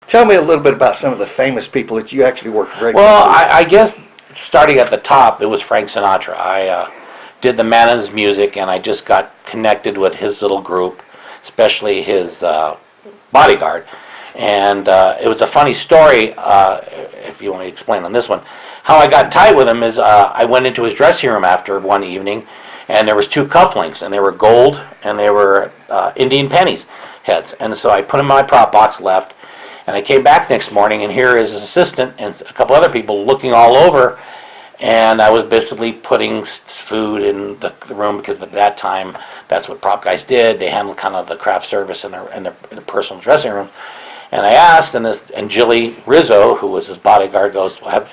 Tell me a little bit about some of the famous people that you actually worked regularly Well, with. I guess starting at the top, it was Frank Sinatra. I did the Man of His Music, and I just got connected with his little group, especially his bodyguard. And it was a funny story, if you want to explain on this one. How I got tight with him is I went into his dressing room after one evening, and there was 2 cufflinks, and they were gold, and they were Indian pennies heads. And so I put them in my prop box, left, and I came back the next morning, and here is his assistant and a couple other people looking all over, and I was basically putting food in the room, because at that time, that's what prop guys did. They handled kind of the craft service in their personal dressing room. And I asked, and Jilly Rizzo, who was his bodyguard, goes, well,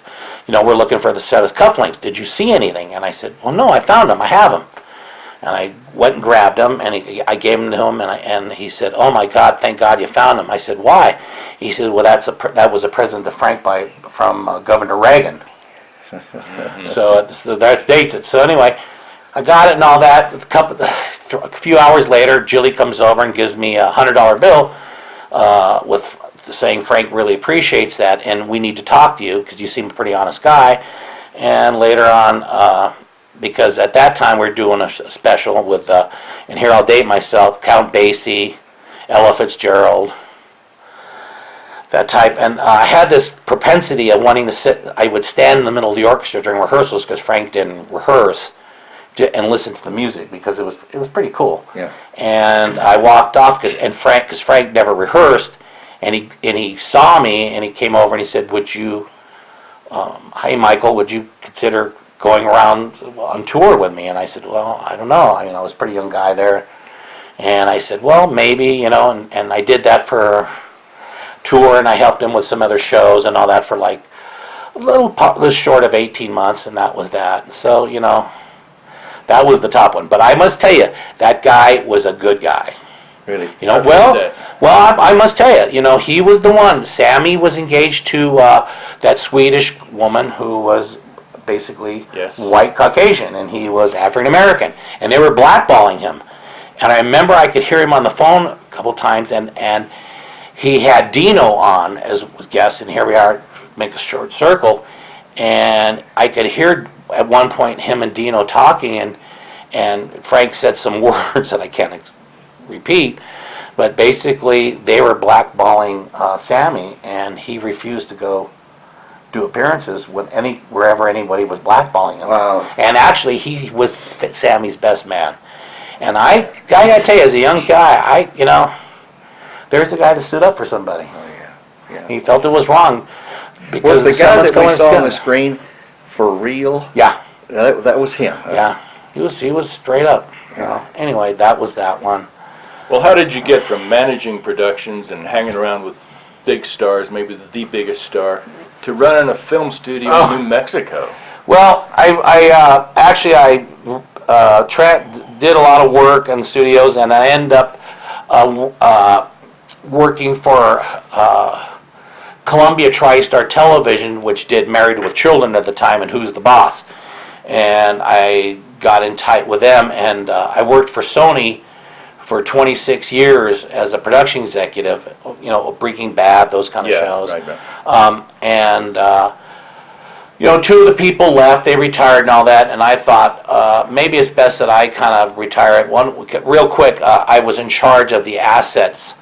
we're looking for the set of cufflinks. Did you see anything? And I said, well, no, I found them. I have them. And I went and grabbed them, and I gave them to him, and he said, oh my God, thank God you found them. I said, why? He said, well, that was a present to Frank from Governor Reagan. So that dates it. So anyway, I got it and all that. A few hours later, Jilly comes over and gives me a $100 bill with saying, Frank really appreciates that, and we need to talk to you because you seem a pretty honest guy. And later on, because at that time we were doing a special with, and here I'll date myself, Count Basie, Ella Fitzgerald, that type. And I had this propensity of wanting to sit. I would stand in the middle of the orchestra during rehearsals because Frank didn't rehearse, and listen to the music because it was pretty cool. Yeah. And I walked off because Frank never rehearsed, and he saw me, and he came over and he said, would you, hi Michael, would you consider going around on tour with me? And I said, well, I don't know. I was a pretty young guy there. And I said, well, maybe, and I did that for a tour, and I helped him with some other shows and all that for like a little short of 18 months, and that was that. So, that was the top one. But I must tell you, that guy was a good guy. Really? I must tell you, he was the one. Sammy was engaged to that Swedish woman who was basically white Caucasian, and he was African American, and they were blackballing him. And I remember I could hear him on the phone a couple times, and he had Dino on as was guest, and here we are, make a short circle, and I could hear at one point him and Dino talking, and Frank said some words that I can't repeat, but basically they were blackballing Sammy, and he refused to go do appearances wherever anybody was blackballing him. Wow. And actually he was Sammy's best man. And I gotta tell you, as a young guy, there's a guy that stood up for somebody. Oh yeah. He felt it was wrong because Was the guy that we saw on the screen for real? Yeah. That was him. Yeah. He was straight up. Anyway, that was that one. Well, how did you get from managing productions and hanging around with big stars, maybe the biggest star, to running a film studio in New Mexico? Well, I did a lot of work in studios, and I ended up working for Columbia TriStar Television, which did Married with Children at the time and Who's the Boss. And I got in tight with them, and I worked for Sony for 26 years as a production executive, Breaking Bad, those kind of shows. Right. Two of the people left, they retired and all that, and I thought maybe it's best that I kind of retire. Real quick, I was in charge of the assets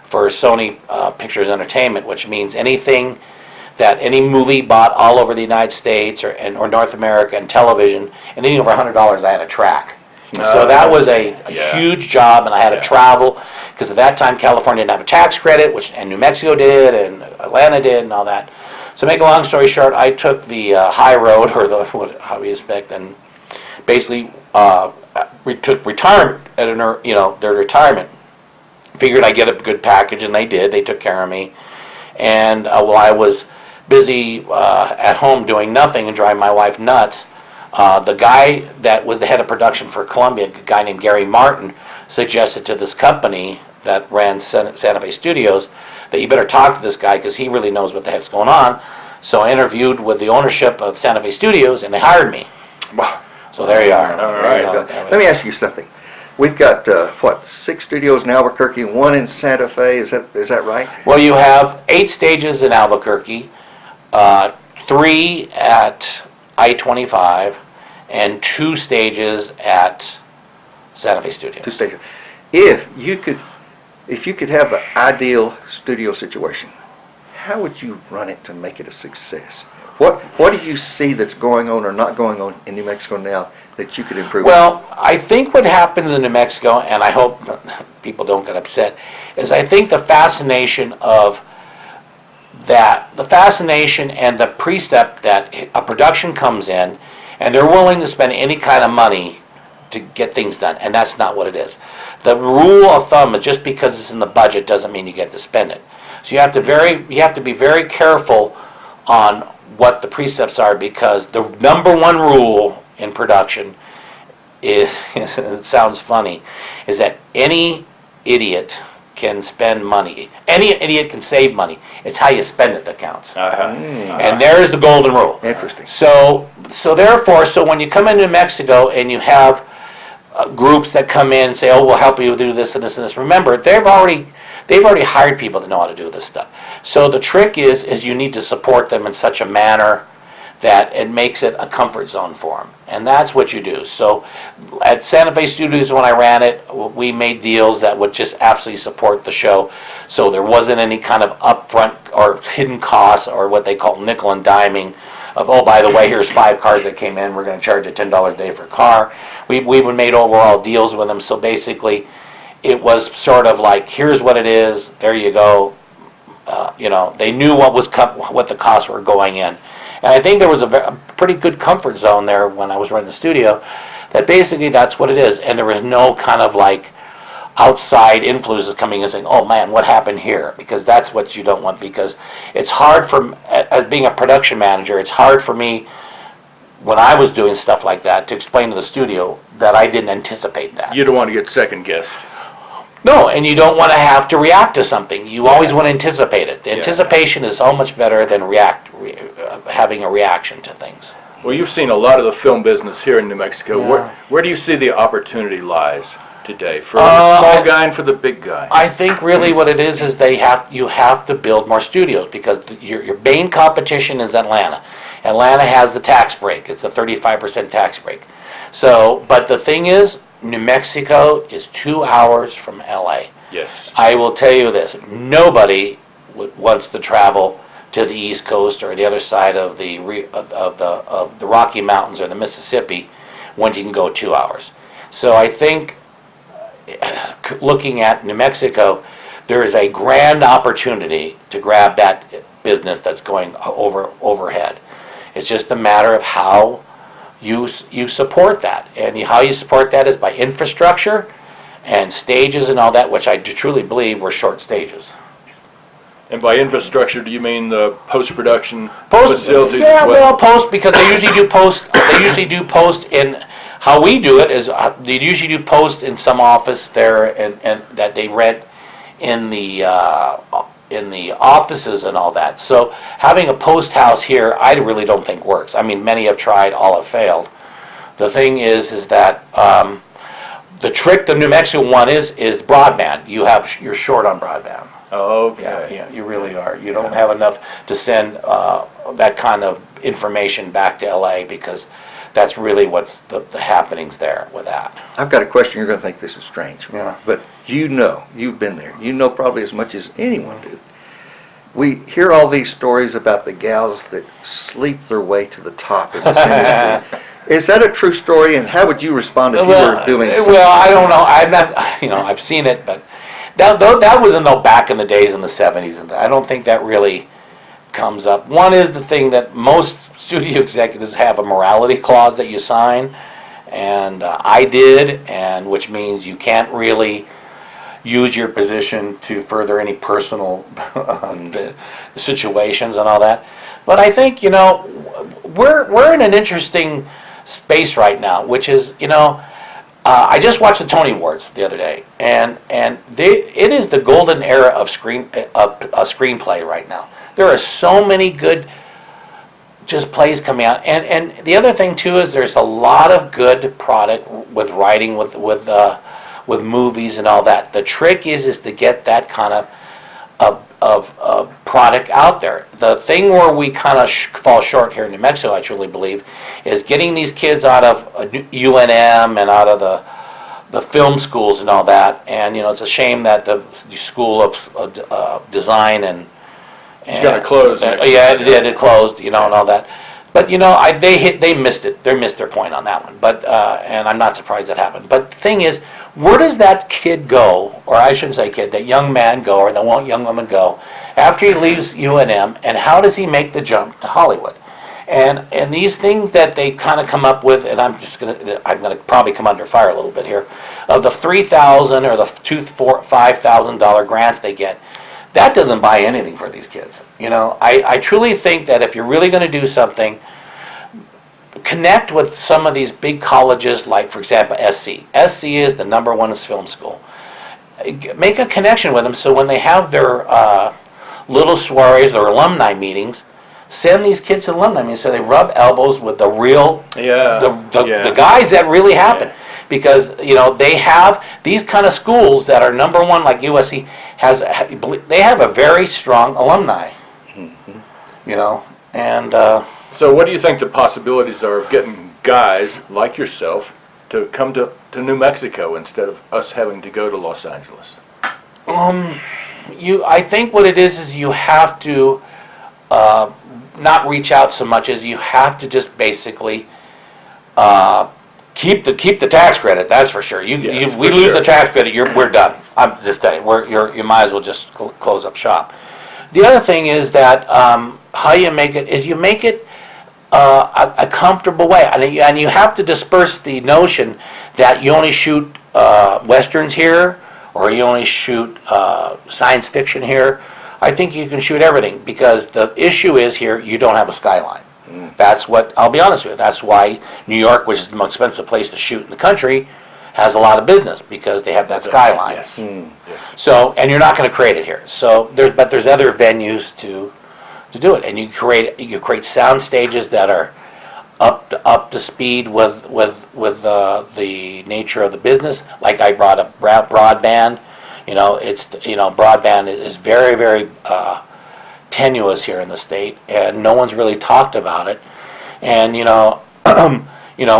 for Sony Pictures Entertainment, which means anything that any movie bought all over the United States or North America and television, anything over $100 I had to track. So that was a huge job, and I had to travel, because at that time California didn't have a tax credit, and New Mexico did, and Atlanta did, and all that. So make a long story short, I took the high road, or how we expect, and basically took retirement at their retirement. Figured I'd get a good package, and they did. They took care of me. And while I was busy at home doing nothing and driving my wife nuts, the guy that was the head of production for Columbia, a guy named Gary Martin, suggested to this company that ran Santa Fe Studios that you better talk to this guy because he really knows what the heck's going on. So I interviewed with the ownership of Santa Fe Studios, and they hired me. Wow. So there you are. All right. Let me ask you something. we've got, 6 studios in Albuquerque, 1 in Santa Fe, is that right? Well, you have 8 stages in Albuquerque, 3 at I-25, and 2 stages at Santa Fe Studios. 2 stations. If you could have an ideal studio situation, how would you run it to make it a success? What do you see that's going on or not going on in New Mexico now that you could improve? Well, I think what happens in New Mexico, and I hope people don't get upset, is I think the fascination and the precept that a production comes in and they're willing to spend any kind of money to get things done, and that's not what it is. The rule of thumb is just because it's in the budget doesn't mean you get to spend it. So you have to be very careful on what the precepts are, because the number one rule in production is, it sounds funny, is that any idiot can spend money. Any idiot can save money. It's how you spend it that counts. And there's the golden rule. Interesting. So therefore, when you come into New Mexico and you have groups that come in and say, "Oh, we'll help you do this and this and this," remember, they've already hired people that know how to do this stuff. So the trick is you need to support them in such a manner that it makes it a comfort zone for them. And that's what you do. So at Santa Fe Studios, when I ran it, we made deals that would just absolutely support the show. So there wasn't any kind of upfront or hidden costs or what they call nickel and diming of, "Oh, by the way, here's 5 cars that came in, we're going to charge you $10 a day for a car." We made overall deals with them. So basically, it was sort of like, here's what it is, there you go. They knew what the costs were going in. And I think there was a pretty good comfort zone there when I was running the studio, that basically that's what it is. And there was no kind of like outside influences coming in and saying, "Oh man, what happened here?" Because that's what you don't want, because it's hard as being a production manager, it's hard for me when I was doing stuff like that to explain to the studio that I didn't anticipate that. You don't want to get second guessed. No, and you don't want to have to react to something. You always want to anticipate it. The anticipation is so much better than having a reaction to things. Well, you've seen a lot of the film business here in New Mexico. Yeah. Where do you see the opportunity lies today for the small guy and for the big guy? I think really what it is you have to build more studios, because your main competition is Atlanta. Atlanta has the tax break. It's a 35% tax break. So, but the thing is, New Mexico is 2 hours from LA. Yes. I will tell you this: nobody wants to travel to the East Coast or the other side of the Rocky Mountains or the Mississippi when you can go 2 hours. So I think, looking at New Mexico, there is a grand opportunity to grab that business that's going overhead. It's just a matter of how you support that, and how you support that is by infrastructure and stages and all that, which I truly believe were short stages. And by infrastructure, do you mean the post-production facilities? Yeah, as well? post, because they usually do post. They usually do post in. How we do it is they usually do post in some office there, and that they rent in the offices and all that. So having a post house here, I really don't think works. I mean, many have tried, all have failed. The thing is that the trick the New Mexico one is broadband. You're short on broadband. Oh, okay. Yeah, you really are. You don't have enough to send that kind of information back to LA, because that's really what's the happenings there with that. I've got a question. You're going to think this is strange. Yeah. But you've been there. You know probably as much as anyone do. We hear all these stories about the gals that sleep their way to the top in this industry. Is that a true story, and how would you respond if you were doing something? Well, I don't know. I'm not, I've seen it, but that was back in the days in the 70s, and I don't think that really comes up. One is the thing that most studio executives have a morality clause that you sign, and I did, and which means you can't really use your position to further any personal situations and all that. But I think, we're in an interesting space right now, which is, I just watched the Tony Awards the other day, and it is the golden era of screenplay right now. There are so many good just plays coming out, and the other thing too is there's a lot of good product with writing with with movies and all that. The trick is to get that kind of product out there. The thing where we kind of fall short here in New Mexico, I truly believe, is getting these kids out of UNM and out of the film schools and all that. And it's a shame that the School of Design and It's gonna close next yeah, year. it closed, and all that. But they missed it. They missed their point on that one. But and I'm not surprised that happened. But the thing is, where does that kid go, or I shouldn't say kid, that young man go, or that young woman go, after he leaves UNM, and how does he make the jump to Hollywood? And these things that they kind of come up with, and I'm gonna probably come under fire a little bit here, of the $3,000 or the $5,000 grants they get. That doesn't buy anything for these kids. I truly think that if you're really going to do something, connect with some of these big colleges, like, for example, SC. SC is the #1 film school. Make a connection with them so when they have their little soirees, their alumni meetings, send these kids to alumni meetings so they rub elbows with the real, the guys that really happen. Yeah. Because they have these kind of schools that are #1, like USC they have a very strong alumni. And So what do you think the possibilities are of getting guys like yourself to come to New Mexico instead of us having to go to Los Angeles? I think what it is you have to not reach out so much as you have to just basically keep the tax credit. That's for sure. Yes, We for lose sure. the tax credit, we're done. I'm just telling you, you might as well just close up shop. The other thing is that how you make it is you make it a comfortable way, and you have to disperse the notion that you only shoot westerns here, or you only shoot science fiction here. I think you can shoot everything, because the issue is here you don't have a skyline. That's what, I'll be honest with you, that's why New York, which is the most expensive place to shoot in the country, has a lot of business, because they have that skyline. Yes. Yes. So, and you're not going to create it here. So there's other venues to do it, and you create sound stages that are up to speed with the nature of the business. Like I brought up Broadband. Broadband is very, very tenuous here in the state, and no one's really talked about it. And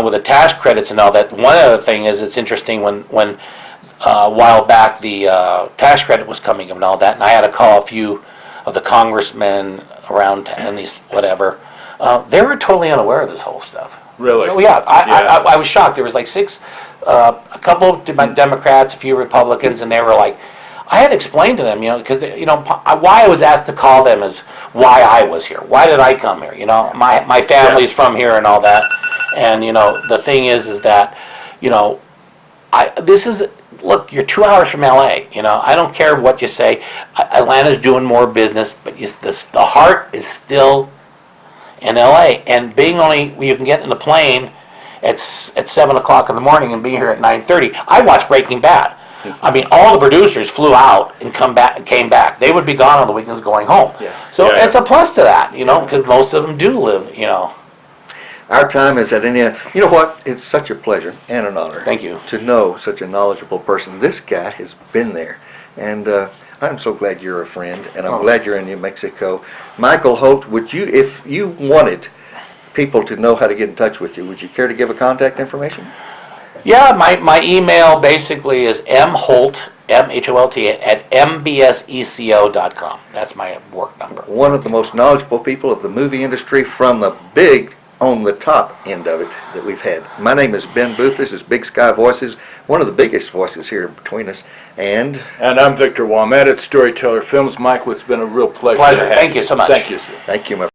with the tax credits and all that. One other thing is, it's interesting when a while back the tax credit was coming and all that, and I had to call a few of the congressmen around and these whatever. They were totally unaware of this whole stuff. Really? Oh yeah, I was shocked. There was like a couple of Democrats, a few Republicans, and they were like, I had explained to them, because why I was asked to call them is why I was here. Why did I come here? My family's from here and all that. And the thing is that, look, you're 2 hours from LA. I don't care what you say. Atlanta's doing more business, but the heart is still in LA. And you can get in the plane at 7 o'clock in the morning and be here at 9:30. I watched Breaking Bad. I mean, all the producers flew out and came back. They would be gone on the weekends going home. Yeah. So Yeah. it's a plus to that, because most of them do live, Our time is at any end. You know what? It's such a pleasure and an honor. Thank you. To know such a knowledgeable person. This guy has been there, and I'm so glad you're a friend, and I'm glad you're in New Mexico. Michael Holt, if you wanted people to know how to get in touch with you, would you care to give a contact information? Yeah, my email basically is mholt, MHOLT, at mbseco.com. That's my work number. One of the most knowledgeable people of the movie industry, from the big on the top end of it that we've had. My name is Ben Boothe. This is Big Sky Voices, one of the biggest voices here between us. And I'm Victor Waumett at Storyteller Films. Michael, it's been a real pleasure. Pleasure. Thank you so much. Thank you, sir. thank you, my